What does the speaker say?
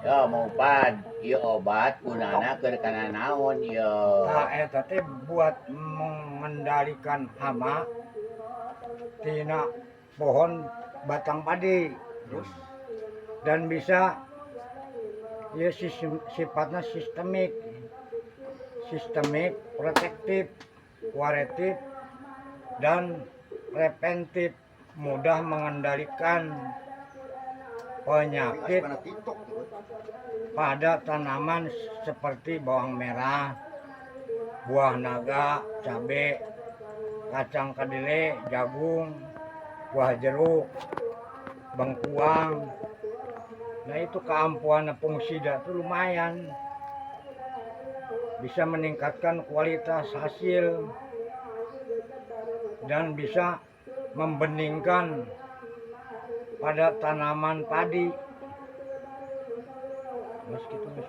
Ya mau pad, ieu obat gunana keur kana naon ieu? Nah, eta teh buat mengendalikan hama tina pohon batang padi Terus dan bisa ya sifatnya sistemik, protektif, kuaratif, dan preventif, mudah mengendalikan penyakit pada TikTok tuh. pada tanaman seperti bawang merah, buah naga, cabai, kacang kedelai, jagung, buah jeruk, bengkuang. Nah itu keampuhan fungisida itu lumayan, bisa meningkatkan kualitas hasil dan bisa membeningkan pada tanaman padi. Mas gitu Mas.